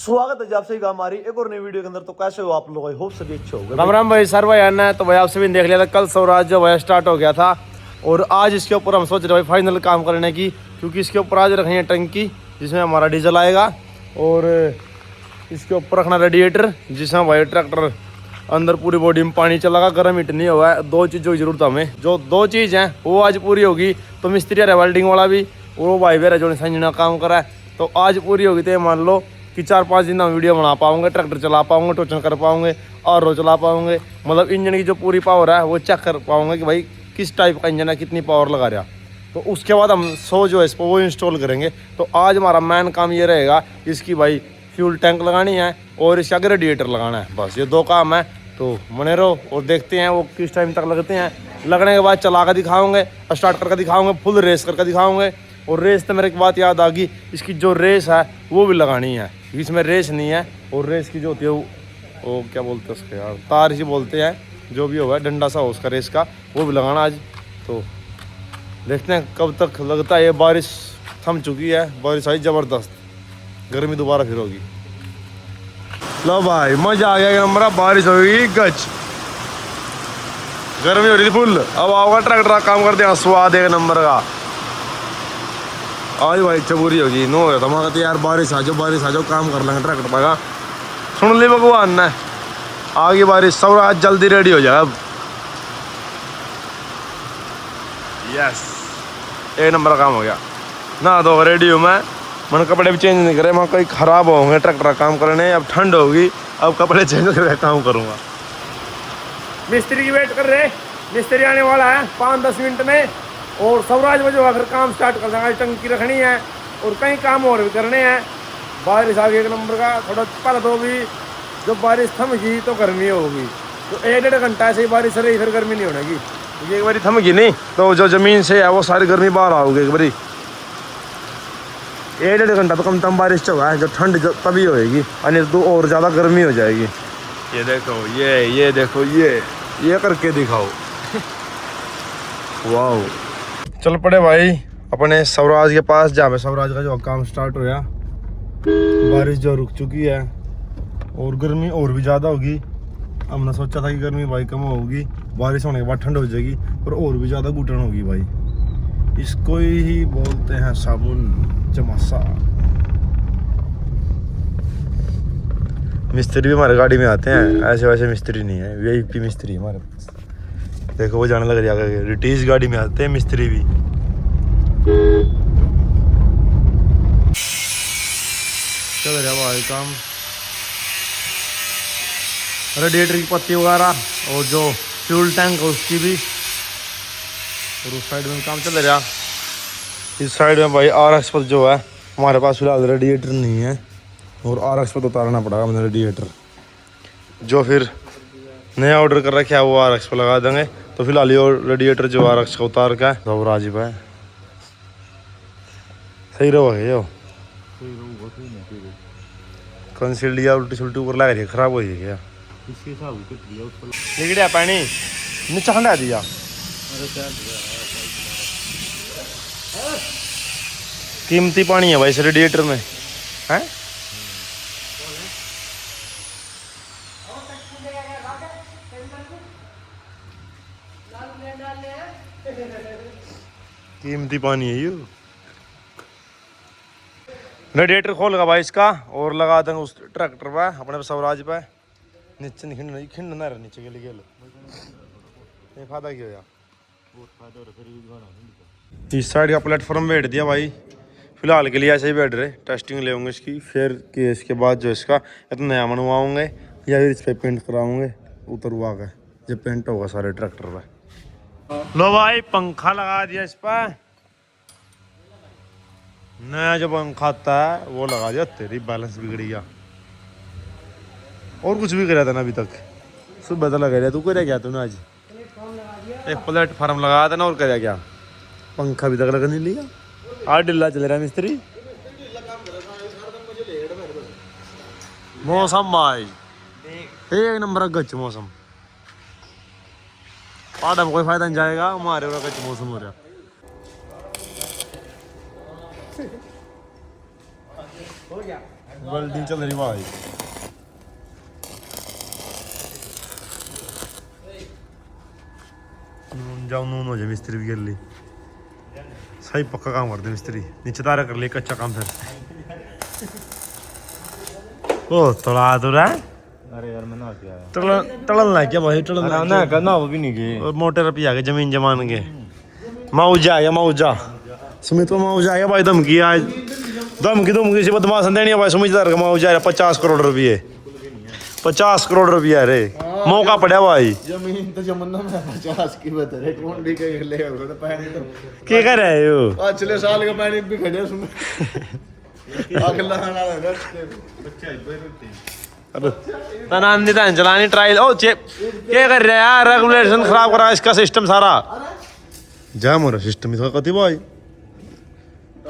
स्वागत है आपसे हमारी एक और नई वीडियो के अंदर। तो कैसे हो आप लोग? आई होप सभी अच्छे हो। राम राम भाई, सर भाई आना है तो भाई आपसे भी देख लिया था। कल स्वराज जो भाई स्टार्ट हो गया था और आज इसके ऊपर हम सोच रहे भाई फाइनल काम करने की, क्योंकि इसके ऊपर आज रखेंगे टंकी जिसमें हमारा डीजल आएगा और इसके ऊपर रखना रेडिएटर जिसमें भाई ट्रैक्टर अंदर पूरी बॉडी में पानी चलागा, गर्म हीट नहीं हुआ है। दो चीज़ों की जरूरत हमें, जो दो चीज़ हैं वो आज पूरी होगी। तो मिस्त्री है वेल्डिंग वाला भी, वो भाई वेरा जो संजना काम करा है, तो आज पूरी होगी। तो मान लो कि 4-5 दिन हम वीडियो बना पाऊंगे, ट्रैक्टर चला पाऊंगे, टोचन कर पाऊंगे और रो चला पाऊंगे। मतलब इंजन की जो पूरी पावर है वो चेक कर पाऊंगे कि भाई किस टाइप का इंजन है, कितनी पावर लगा रहा। तो उसके बाद हम जो है इस पर वो इंस्टॉल करेंगे। तो आज हमारा मेन काम ये रहेगा, इसकी भाई फ्यूल टैंक लगानी है और इसके आगे रेडिएटर लगाना है। बस ये दो काम है। तो बने रहो और देखते हैं वो किस टाइम तक लगते हैं। लगने के बाद चला कर दिखाऊंगे, स्टार्ट करके दिखाऊंगे, फुल रेस करके दिखाऊंगे। और रेस तो मेरे एक बात याद आ गई, इसकी जो रेस है वो भी लगानी है। इसमें रेस नहीं है और रेस की जो होती है वो क्या बोलते हैं उसके यार, तार ही बोलते हैं, जो भी होगा डंडा सा हो उसका रेस का, वो भी लगाना आज। तो देखते हैं कब तक लगता है। ये बारिश थम चुकी है, बारिश आई ज़बरदस्त, गर्मी दोबारा फिर होगी। लो भाई मजा आ गया एक नंबर। बारिश होगी गच, गर्मी हो रही थी फुल। अब आओगा ट्रैक्टर काम करते हैं, स्वाद एक नंबर का। आज भाई चबूरी होगी नो हो था तो यार बारिश आ जाओ काम कर लेंगे ट्रैक्टर का। सुन ली भगवान ने, आ गई बारिश, सब आज जल्दी रेडी हो जाए। अब यस एक नंबर काम हो गया ना। तो रेडी हूँ मैंने कपड़े भी चेंज नहीं करे, मैं कोई ख़राब होंगे ट्रैक्टर काम करने। अब ठंड होगी, अब कपड़े चेंज करके काम करूँगा। मिस्त्री की वेट कर रहे, मिस्त्री आने वाला है 5-10 मिनट में। और स्वराज में जो अगर काम स्टार्ट कर देंगे, टंकी रखनी है और कई काम और भी करने हैं। बारिश आ गई एक नंबर का, थोड़ा पल तो भी जब बारिश थमेगी तो गर्मी होगी। तो 1-1.5 घंटा ऐसे ही बारिश रही, फिर गर्मी नहीं होगी। ये एक बारी थमेगी नहीं तो जो ज़मीन से है वो सारी गर्मी बाहर आओगी एक बारी। 1-1.5 घंटा तो कम बारिश चला है, जब ठंड तभी होएगी और तो और ज़्यादा गर्मी हो जाएगी। ये देखो, ये देखो, ये करके दिखाओ। वाह, चल पड़े भाई अपने स्वराज के पास, जहाँ पे स्वराज का जो काम स्टार्ट होया। बारिश जो रुक चुकी है और गर्मी और भी ज़्यादा होगी। हमने सोचा था कि गर्मी भाई कम होगी, बारिश होने के बाद ठंड हो जाएगी, पर और भी ज़्यादा घुटन होगी भाई। इसको ही बोलते हैं साबुन चमासा। मिस्त्री भी हमारे गाड़ी में आते हैं, ऐसे वैसे मिस्त्री नहीं है, वीआईपी मिस्त्री हमारे पास। देखो वो जाने लग जाएगा, रिटीज गाड़ी में आते हैं मिस्त्री भी। चल रहा भाई काम, रेडिएटर की पत्ती वगैरह और जो फ्यूल टैंक है उसकी भी। और उस साइड में काम चल रहा। इस साइड में भाई RX पर जो है हमारे पास फिलहाल रेडिएटर नहीं है और RX पर तो उतारना पड़ेगा मैंने रेडिएटर। जो फिर नया ऑर्डर कर रखा है वो RX पर लगा देंगे। तो फिलहाल ये रेडिएटर जो RX का उतार का है तो राजीव है सही रहो है। यो कौन सी लिया, उल्टी सुल्टी ऊपर लग रही है, खराब हो गया लिगड़िया पानी नीचे खंडा दिया। कीमती पानी है भाई इस रेडिएटर में है। कीमती पानी है ये। रेडिएटर खोलेगा भाई इसका और लगा देंगे उस ट्रैक्टर पे, अपने स्वराज पे। नीचे नहीं खिंड ना रहा, नीचे के लिए ये फायदा क्या होया। इस साइड का प्लेटफॉर्म बैठ दिया भाई, फिलहाल के लिए ऐसे ही बैठ रहे। टेस्टिंग ले होंगे इसकी, फिर कि इसके बाद जो इसका इतना नया मनवाऊँगे या फिर इस पर पेंट कराऊँगे उतरवा के, जब पेंट होगा सारे ट्रैक्टर पे। लो भाई पंखा लगा दिया इस पर, नया जो पंखा आता है वो लगा दिया। तेरी बैलेंस बिगड़ गया। और कुछ भी कराया था ना अभी तक, सुबह तो लगा दिया। तू क्या क्या तूने आज? एक प्लेटफार्म लगाया था ना, और क्या क्या पंखा भी तक लगा नहीं लिया। आज ढिल्ला चल रहा है मिस्त्री। मौसम भाई एक नंबर गच मौसम, पहाड़ में कोई फायदा नहीं जाएगा, हमारे गच मौसम हो रहा। हो गया वेल्डिंग चल रही भाई। जाओ नून हो जाए मिस्त्री भी कर ली सही पक्का काम करते मिस्त्री नीचे तारा कर लिया कच्चा काम फिर ओ तड़ा तो रहा अरे यार मैं ना क्या तड़न लग गया भाई तड़न लग गया करना वो भी नहीं गए और मोटे रुपये आ गए जमीन जमान के मऊजा या मऊजा सुमित को मऊजा आया भाई धमकी आज धमकी से बदमाश देनी है भाई समझदार का मऊजा 50 करोड़ रुपये 50 करोड़ रुपया रे मौका पड़ा भाई जमीन तो जमन्ना में 50 की बता रहे कौन भी कहीं ले तो पैसे तो क्या कर रहे हो पिछले साल का पैसे भी खड़े सुन अगला आना बच्चा तनांदी तान चलानी ट्रायल ओ चेप क्या कर रहे यार रेगुलेशन खराब करा इसका सिस्टम सारा जा मोरा सिस्टम इसका कति भाई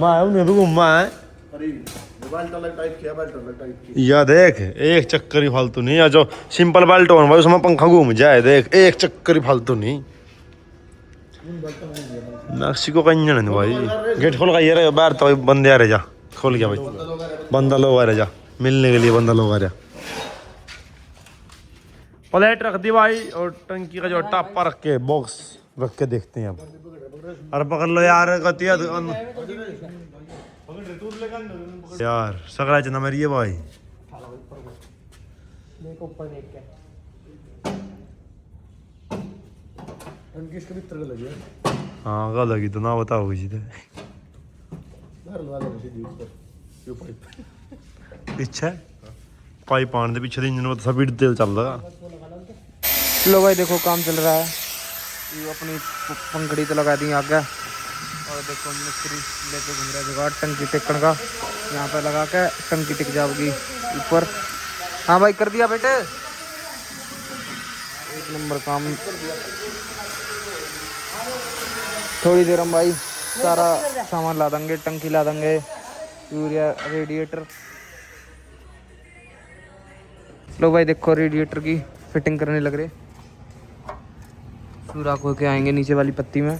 मैं उन्हें भी घूमा है मोबाइल तो टाइप किया बेल्ट टाइप या देख एक चक्कर ही फालतू नहीं या जो सिंपल बेल्ट हो भाई उसमें पंखा घूम जाए देख एक चक्कर ही फालतू नहीं मैक्सिको का इंजन है भाई गेट खोल का ये रहे बाहर तो बंदे आ रहे जा खोल गया भाई बंदा लोग आ रहे जा मिलने के लिए बंदा लोग आ रहा प्लेट रख दी भाई और टंकी का जो टापा रख के बॉक्स रख के देखते हैं अब अरे पकड़ लो यार कतिया यार सगड़ा चना मेरी है भाई किसके भीतर का लगे हाँ गा लगी तो ना बताओ किसी घर लगा दे सीधी ऊपर क्यों पाइप पीछे पाइप आने दे पीछे इंजन में तो सब तेल चल रहा लो भाई देखो काम चल रहा है ये अपनी पंखड़ी तो लगा दी आगे और देखो मिस्त्री लेके घूम रहा है जुगाड़ टंकी टेकन का यहाँ पे लगा के टंकी टिक जाओगी ऊपर। हाँ भाई कर दिया बेटे एक नंबर काम। थोड़ी देर हम भाई सारा सामान ला देंगे टंकी ला देंगे यूरिया रेडिएटर। लो भाई देखो रेडिएटर की फिटिंग करने लग रहे सुराख होके आएंगे नीचे वाली पत्ती में।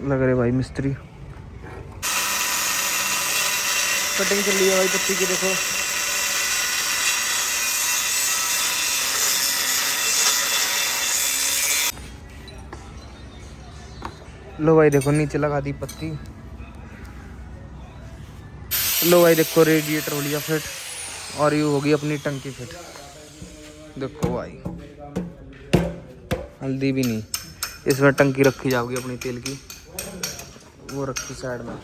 लग रहे भाई मिस्त्री कटिंग चल रही है भाई पत्ती की देखो। लो भाई देखो नीचे लगा दी पत्ती। लो भाई देखो रेडिएटर हो लिया फिट और ये होगी अपनी टंकी फिट। देखो भाई हल्दी भी नहीं इसमें टंकी रखी जाओगी अपनी तेल की वो रखी साइड में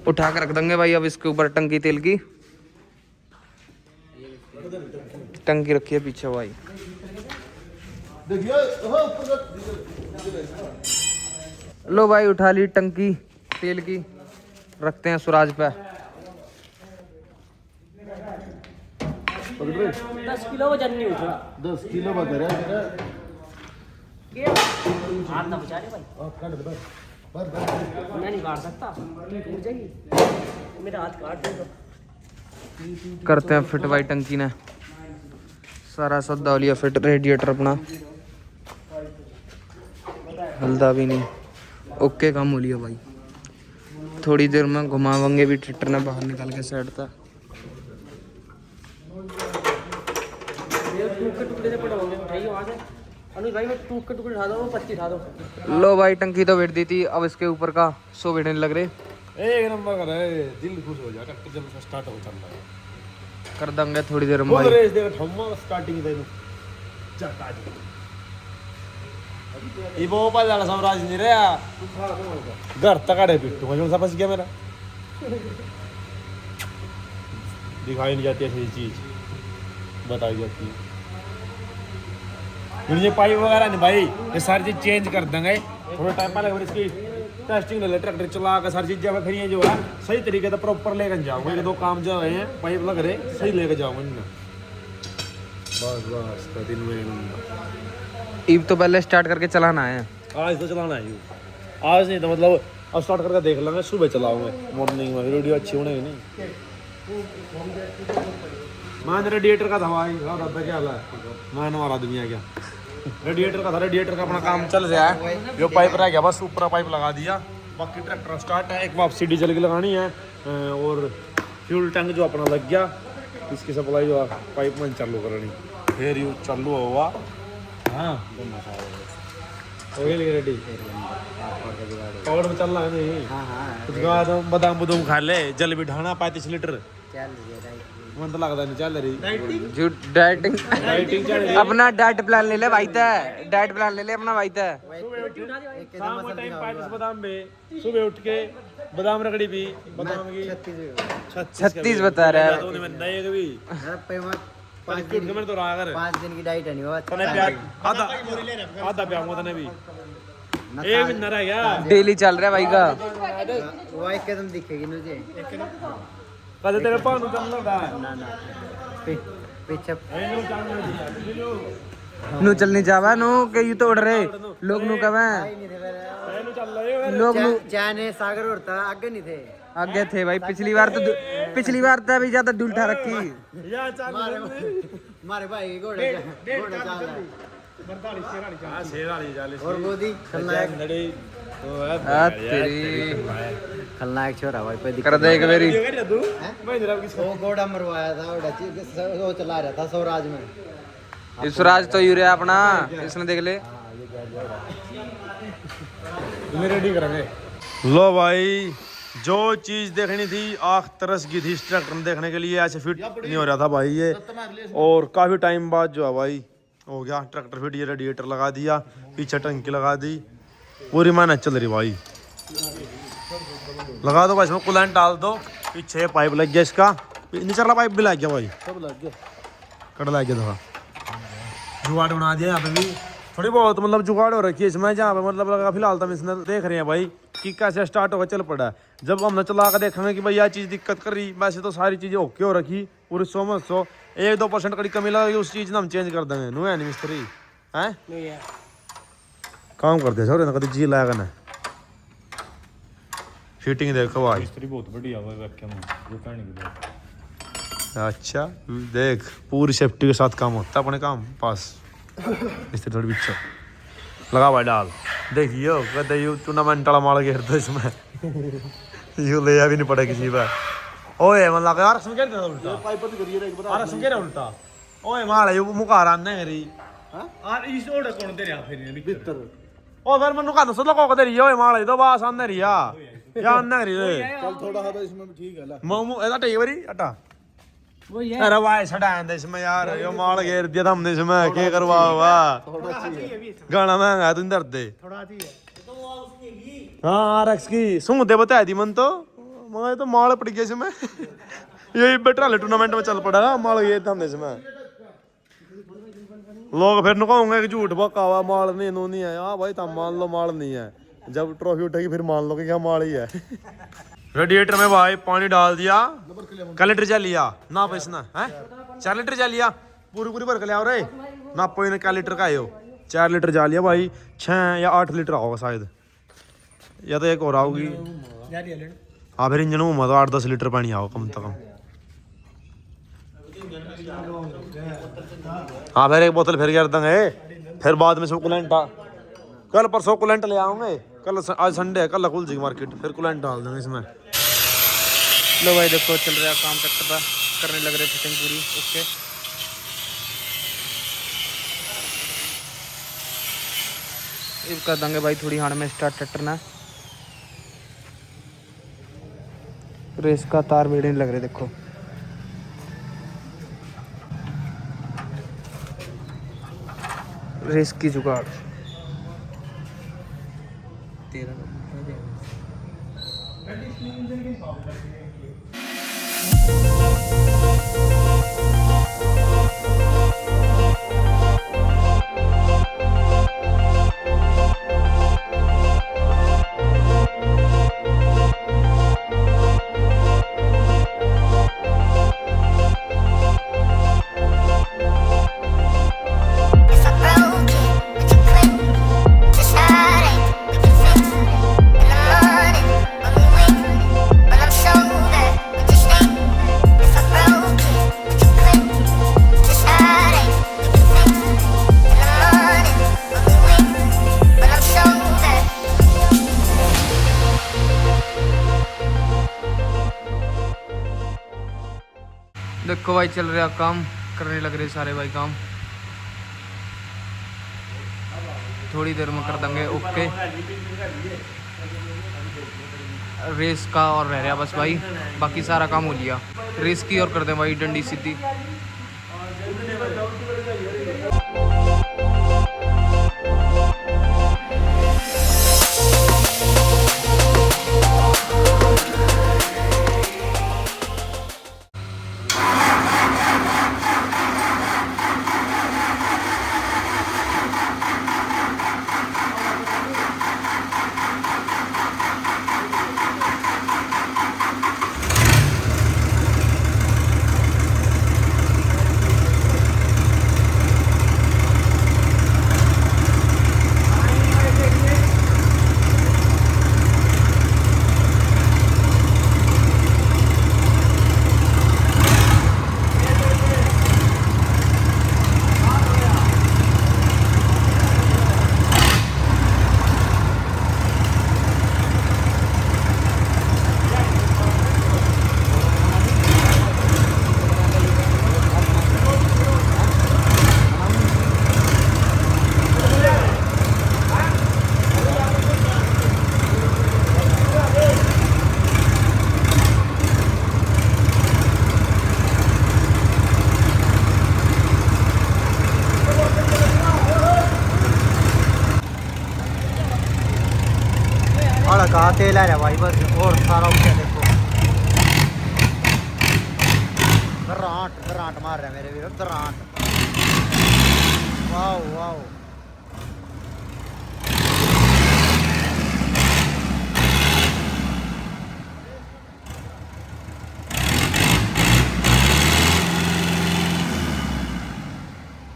उठा कर रख देंगे भाई। अब इसके ऊपर टंकी तेल की टंकी रखी है पीछे भाई। लो भाई उठा ली टंकी तेल की रखते हैं सुराज पे। 10 किलो वजन नहीं उठा 10 किलो बता रहा हाथ ना बचा रहे भाई मैं नहीं काट सकता टूट जाएगी मेरा हाथ काट दे तो। करते हैं फिट भाई टंकी ने सारा सौदा लिया फिट रेडिएटर अपना हल्दा भी नहीं ओके काम हो लिया भाई। थोड़ी देर में घुमावेंगे भी ट्रैक्टर ने बाहर निकाल के साइड था। टूक के टुकड़े से पड़ोगे उठाइए वहाँ से अनुज भाई मैं टूक के टुकड़े उठा दो वो पत्ती उठा दो। लो भाई टंकी तो बैठ दी थी अब इसके ऊपर का 100 बैठने लग रहे। एक नंबर कर रहे दिल खुश हो जाएगा जब स्टार्ट हो चल रहा है कर देंगे थोड़ी देर में वो भाई। रेस देगा ठम्मा स्टार्टिंग दे चटा जी ये वो पाल वाला साम्राज्य नहीं रहा घर तक आड़े पिट्टू मुझे समझ गया मेरा दिखाई नहीं जाती ऐसी चीज बताई जाती है मुझे पाइप वगैरह नहीं भाई ये सारी चीज चेंज कर देंगे थोड़ा टाइम पहले फिर इसकी टेस्टिंग ले ले ट्रैक्टर चला कर सारी चीज जब फिर ये जो है सही तरीके से प्रॉपर लेकर जाऊंगा ये दो काम जो है पाइप लग रहे सही लेकर जाऊंगा इनमें बस बस का दिन में ईब तो पहले स्टार्ट करके चलाना है। आज तो चलाना है आज नहीं तो मतलब अब स्टार्ट करके देख लेंगे सुबह चलाऊंगे मॉर्निंग में वीडियो अच्छी होने की नहीं मैं रेडिएटर का था भाई और अब क्या हाल है मैं हमारा आदमी आ गया रेडिएटर का था, रेडिएटर का अपना काम चल रहा है। जो पाइप रह गया बस ऊपर पाइप लगा दिया, बाकी ट्रैक्टर स्टार्ट है। एक वापसी डीजल की लगानी है और फ्यूल टैंक जो अपना लग गया, इसकी सप्लाई जो पाइप में चालू करनी, फिर यू चालू हुआ। हाँ हो गया रेडी और में चल रहा है नहीं। कुछ बादाम बुदाम खा ले, जल भी ढाना 35 लीटर मन तो लगता नहीं चल रही जो डाइटिंग डाइटिंग चल रही। अपना डाइट प्लान ले ले भाई ता, डाइट प्लान ले ले अपना भाई ता। शाम को टाइम 35 बादाम बे, सुबह उठ के बादाम रगड़ी भी, बादाम की 36 बता रहा है। तो नए कभी 5 दिन की डाइट है नहीं हुआ तने प्याज आधा प्याज वो तने भी एक भी न रह गया। डेली चल रहा है भाई का। वो एक कदम दिखेगी मुझे कदे तेरे पानु चल रहा है ना पीछे एनु चलना दिया नु चलनी जावा नु के यू तोड़ रहे लोग नु कवे एनु चल रहे हो लोग नु चाने सागर उड़ता आगे नहीं थे आगे थे भाई। पिछली बार तो अभी ज्यादा डुलठा रखी। या चल मारे भाई घोड़े चाल है 45 हां शेर वाली चाल और गोदी खलनायक लड़ी तो आ तेरी खलनायक छोरा भाई पे कर दे एक बारी। तू मैं जरा किस वो घोड़ा मरवाया था वो चला रहा था स्वराज में। ये स्वराज तो यूरिया अपना इसने देख ले। रेडी करेंगे। लो भाई जो चीज देखनी थी आँख तरस गई थी इस ट्रैक्टर में देखने के लिए, ऐसे फिट नहीं हो रहा था भाई ये। और काफी टाइम बाद जो है भाई हो गया ट्रैक्टर फिट। ये रेडिएटर लगा दिया, पीछे टंकी लगा दी, पूरी मेहनत चल रही भाई। लगा दो भाई इसमें कूलेंट डाल दो, पीछे पाइप लग गया इसका, नीचे वाला पाइप भी लग गया भाई, सब लग गया, कट लग गया था। जुगाड़ बना दिया यहाँ पे भी थोड़ी बहुत, मतलब जुगाड़ हो रखी है इसमें जहाँ पे मतलब लगा। फिलहाल तो हम इसमें देख रहे हैं भाई कि कैसे स्टार्ट होकर चल पड़ा है। जब हमने चला कर देखेंगे कि भाई यह चीज़ दिक्कत कर रही, वैसे तो सारी चीज़ें ओके हो रखी पूरी 100 1-2% कड़ी कमी लगेगी उस चीज़ ना हम चेंज कर देंगे। नु है नहीं मिस्त्री हैं काम करते सर कभी जी लाएगा ना। फिटिंग देखो भाई मिस्त्री बहुत बढ़िया है। अच्छा देख पूरी सेफ्टी के साथ काम होता है अपने काम पास। मिस्त्री थोड़ी पीछे लगा भाई डाल देखियो कहते यू टूर्नामेंट वाला माल घेर दो इसमें यू ले भी नहीं पड़ा किसी पर। ओए मतलब यार सुन के उल्टा पाइप बंद करिए एक बार सुन के उल्टा। ओए माल यू मुकार आने करी हां और इस ओड़े कौन तेरे आ फिर भीतर ओ फिर मनु का सो लगा तेरी ओए माल तो बास आने रिया या आने करी चल थोड़ा सा इसमें भी ठीक है ला मोमो एदा टेक वरी अटा अरे वाह छड़ा इसमें यार यो माल घेर दिया था हमने इसमें क्या करवा हुआ गाना महंगा है तू इधर दे हाँ आरएक्स की सुन दे बता दी मन तो मैं तो माल पड़ गया इसमें यही बेटर वाले टूर्नामेंट में चल पड़ा माल ये था हमने इसमें। लोग फिर नुकाऊंगे कि झूठ बका हुआ माल नहीं है। हाँ भाई तब मान लो माल नहीं है, जब ट्रॉफी उठेगी फिर मान लो कि क्या माल ही है। रेडिएटर में भाई पानी डाल दिया, कै लीटर जा लिया ना पैसा है 4 लीटर जा लिया पूरी भर के लिया रे ना कोई कै लीटर का हो 4 लीटर जा लिया भाई। 6 या 8 लीटर होगा शायद, या तो एक और आओगी। हाँ फिर इंजन में तो 8-10 लीटर पानी आओ कम से कम। हाँ फिर एक बोतल फिर कर देंगे, फिर बाद में सब कूलेंट कल परसों कूलेंट ले आओगे। कल आज संडे है, कल खुल जाएगी मार्केट, फिर कूलेंट डाल देंगे इसमें। लो भाई देखो चल रहा है काम ट्रैक्टर का, करने लग रहे फिटिंग पूरी ओके। अब कर देंगे भाई थोड़ी हाड़ में स्टार्ट ट्रैक्टर ना। रेस का तार मेड़े लग रहे देखो। रेस की जुगाड़ देखो भाई चल रहा काम, करने लग रहे सारे भाई काम। थोड़ी देर में कर देंगे ओके रेस का, और रह रहा बस भाई, बाकी सारा काम हो लिया। रेस की और कर दें भाई डंडी सीधी। कहा तेल आ रहा भाई बस, और सारा ऊँचा देखो। दरांट मार रहा है मेरे वीर, दरांट। वाह वाह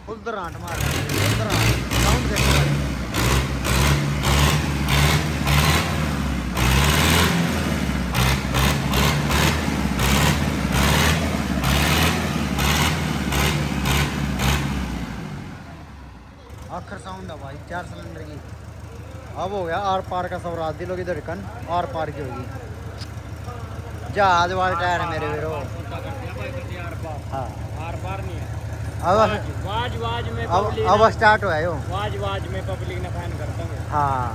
फुल दरांट मार रहा है, दरांट साउंड देखो। आखिर साउंड है भाई 4 सिलेंडर की। अब हो गया आर पार का स्वराज, दिलों की धड़कन आर पार की होगी। जहाज वाले टायर है मेरे वीरो। हाँ आर पार नहीं है। अब में अब स्टार्ट हुआ है यो। वाज में पब्लिक ने फैन करता है। हाँ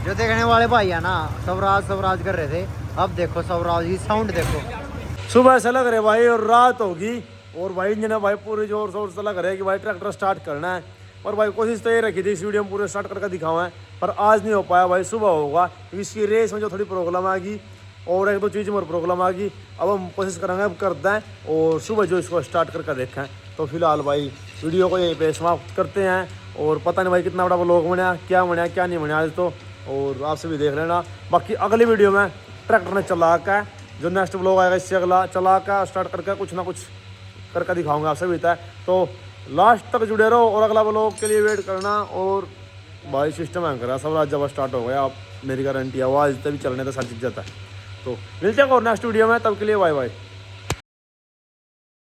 जो देखने वाले भाई है ना, स्वराज कर रहे थे। अब देखो स्वराज की साउंड देखो। सुबह से लग रहे भाई और रात होगी, और भाई इंजन भाई पूरे जोर शोर से लग रहा है कि भाई ट्रैक्टर स्टार्ट करना है। और भाई कोशिश तो ये रखी थी इस वीडियो में पूरे स्टार्ट करके दिखाऊँ, पर आज नहीं हो पाया भाई, सुबह होगा। इसकी रेस में जो थोड़ी प्रॉब्लम आ गई और एक दो चीज़ में प्रॉब्लम आ गई। अब हम कोशिश करेंगे अब करते हैं और सुबह जो इसको स्टार्ट करके देखें। तो फिलहाल भाई वीडियो को यहीं पे समाप्त करते हैं। और पता नहीं भाई कितना बड़ा व्लॉग बना, क्या नहीं बना आज तो, और आपसे भी देख लेना। बाकी अगली वीडियो में ट्रैक्टर ने चला कर, जो नेक्स्ट व्लॉग आएगा इससे अगला चला कर स्टार्ट करके कुछ ना कुछ करके दिखाऊंगा आपसे भी है। तो लास्ट तक जुड़े रहो और अगला व्लॉग के लिए वेट करना। और भाई सिस्टम हैंग करा सब, जब स्टार्ट हो गया आप, मेरी गारंटी आवाज़ तभी चलने का सारी चीज़ जाता है। तो मिलते हैं और नेक्स्ट वीडियो में, तब के लिए बाय बाय।